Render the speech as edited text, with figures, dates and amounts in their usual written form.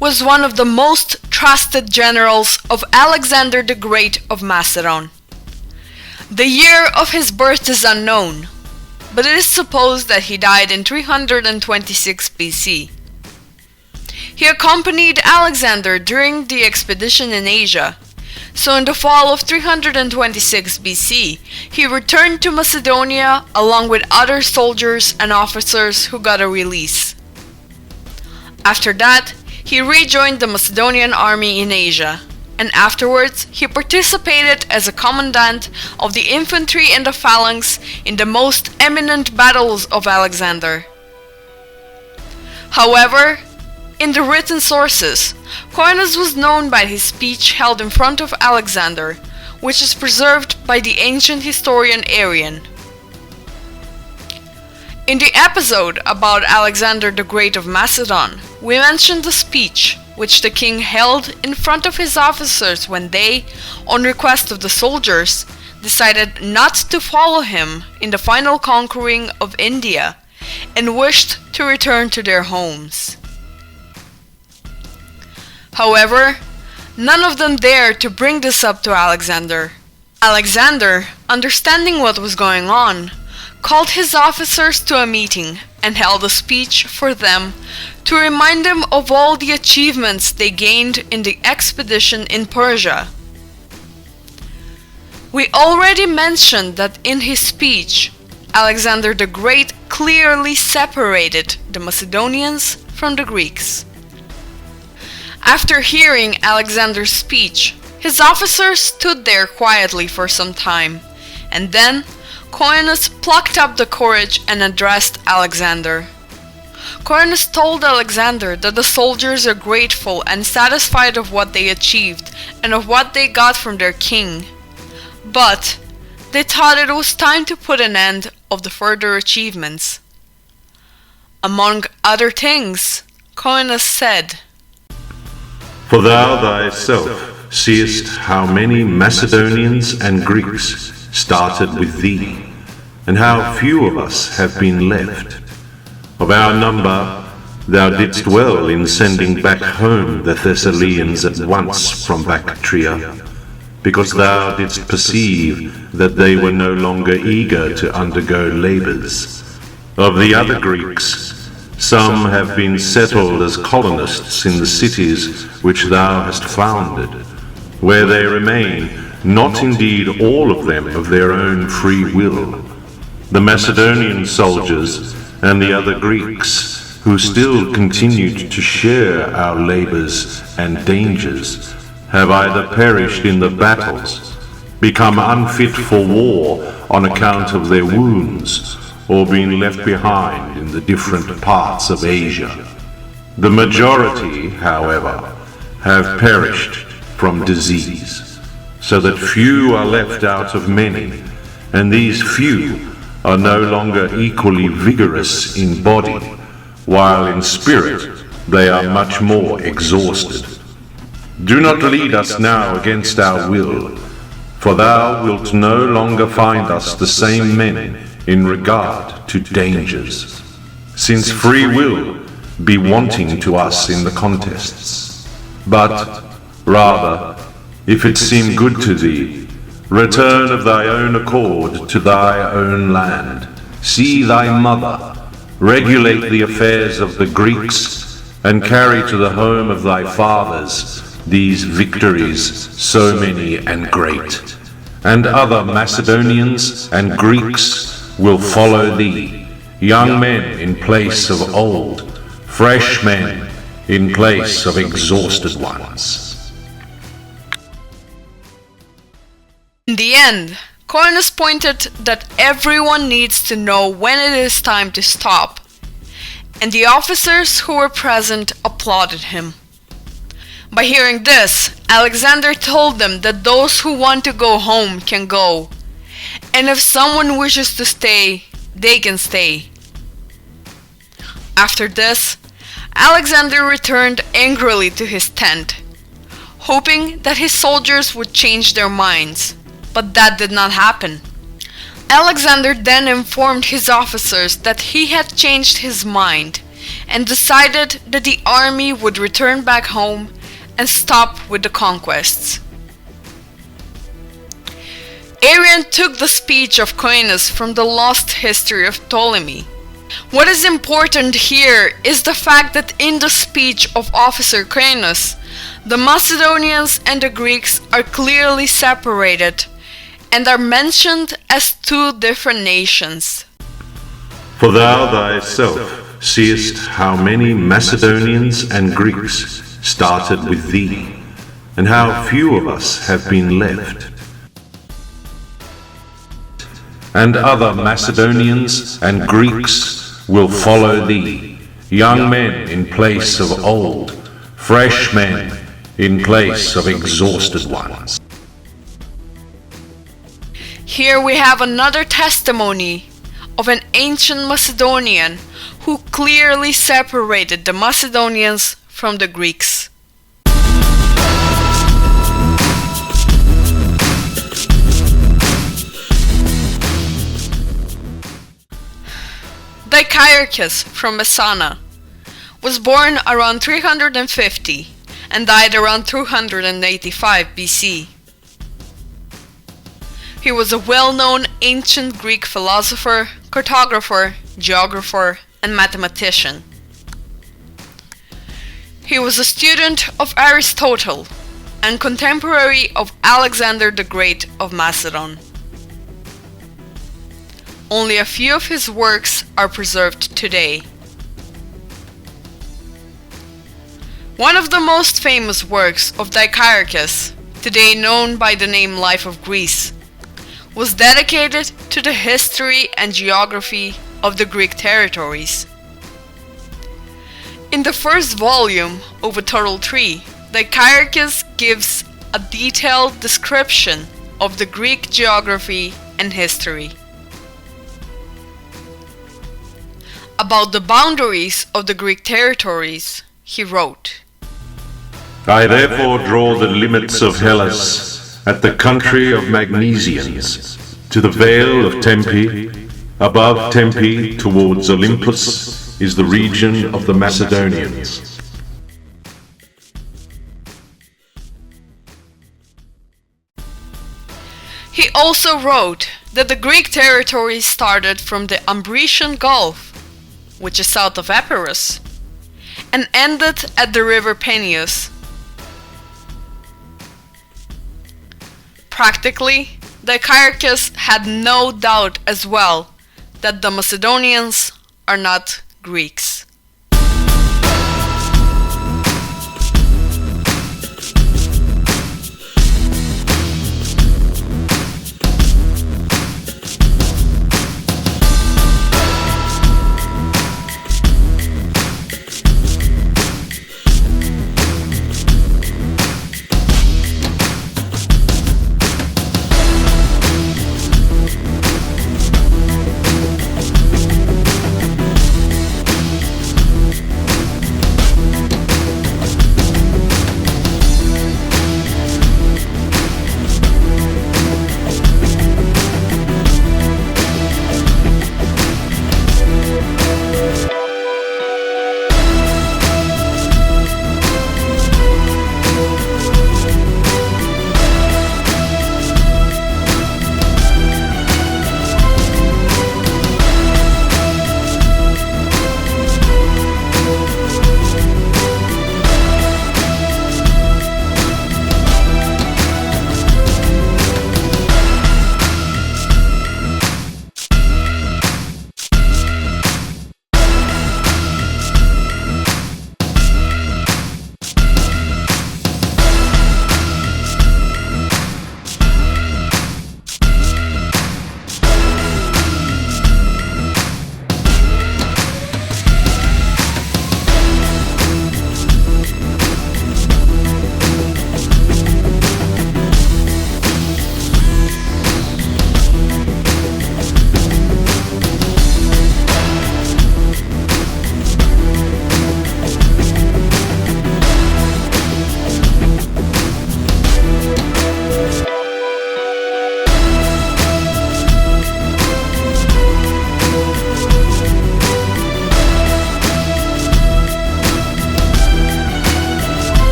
was one of the most trusted generals of Alexander the Great of Macedon. The year of his birth is unknown, but it is supposed that he died in 326 BC. He accompanied Alexander during the expedition in Asia, so in the fall of 326 BC, he returned to Macedonia along with other soldiers and officers who got a release. After that, he rejoined the Macedonian army in Asia, and afterwards he participated as a commandant of the infantry and the phalanx in the most eminent battles of Alexander. However, in the written sources, Coenus was known by his speech held in front of Alexander, which is preserved by the ancient historian Arrian. In the episode about Alexander the Great of Macedon, we mentioned the speech which the king held in front of his officers when they, on request of the soldiers, decided not to follow him in the final conquering of India and wished to return to their homes. However, none of them dared to bring this up to Alexander. Alexander, understanding what was going on, called his officers to a meeting and held a speech for them to remind them of all the achievements they gained in the expedition in Persia. We already mentioned that in his speech, Alexander the Great clearly separated the Macedonians from the Greeks. After hearing Alexander's speech, his officers stood there quietly for some time, and then Coenus plucked up the courage and addressed Alexander. Coenus told Alexander that the soldiers are grateful and satisfied of what they achieved and of what they got from their king, but they thought it was time to put an end of the further achievements. Among other things, Coenus said, "For thou thyself seest how many Macedonians and Greeks started with thee, and how few of us have been left. Of our number thou didst well in sending back home the Thessalians at once from Bactria, because thou didst perceive that they were no longer eager to undergo labours. Of the other Greeks, some have been settled as colonists in the cities which thou hast founded, where they remain, not indeed all of them of their own free will. The Macedonian soldiers and the other Greeks, who still continued to share our labours and dangers, have either perished in the battles, become unfit for war on account of their wounds, or been left behind in the different parts of Asia. The majority, however, have perished from disease, so that few are left out of many, and these few are no longer equally vigorous in body, while in spirit they are much more exhausted. Do not lead us now against our will, for thou wilt no longer find us the same men in regard to dangers, since free will be wanting to us in the contests. But rather, if it seem good to thee, return of thy own accord to thy own land, see thy mother, regulate the affairs of the Greeks, and carry to the home of thy fathers these victories, so many and great. And other Macedonians and Greeks will follow thee, young men in place of old, fresh men in place of exhausted ones." In the end, Coenus pointed that everyone needs to know when it is time to stop, and the officers who were present applauded him. By hearing this, Alexander told them that those who want to go home can go, and if someone wishes to stay, they can stay. After this, Alexander returned angrily to his tent, hoping that his soldiers would change their minds, but that did not happen. Alexander then informed his officers that he had changed his mind, and decided that the army would return back home and stop with the conquests. Arrian took the speech of Coenus from the lost history of Ptolemy. What is important here is the fact that in the speech of officer Coenus, the Macedonians and the Greeks are clearly separated and are mentioned as two different nations. For thou thyself seest how many Macedonians and Greeks started with thee, and how few of us have been left. And other Macedonians and Greeks will follow thee, young men in place of old, fresh men in place of exhausted ones. Here we have another testimony of an ancient Macedonian who clearly separated the Macedonians from the Greeks. Dicaearchus from Messana was born around 350 and died around 285 BC. He was a well-known ancient Greek philosopher, cartographer, geographer, and mathematician. He was a student of Aristotle and contemporary of Alexander the Great of Macedon. Only a few of his works are preserved today. One of the most famous works of Dicaearchus, today known by the name Life of Greece, was dedicated to the history and geography of the Greek territories. In the first volume, of a total 3, Dicaearchus gives a detailed description of the Greek geography and history. About the boundaries of the Greek territories, he wrote, I therefore draw the limits of Hellas at the country of Magnesians, to the vale of Tempe. Above Tempe towards Olympus is the region of the Macedonians. He also wrote that the Greek territory started from the Ambrician Gulf, which is south of Epirus, and ended at the river Peneus. Practically, Dicaearchus had no doubt as well that the Macedonians are not Greeks.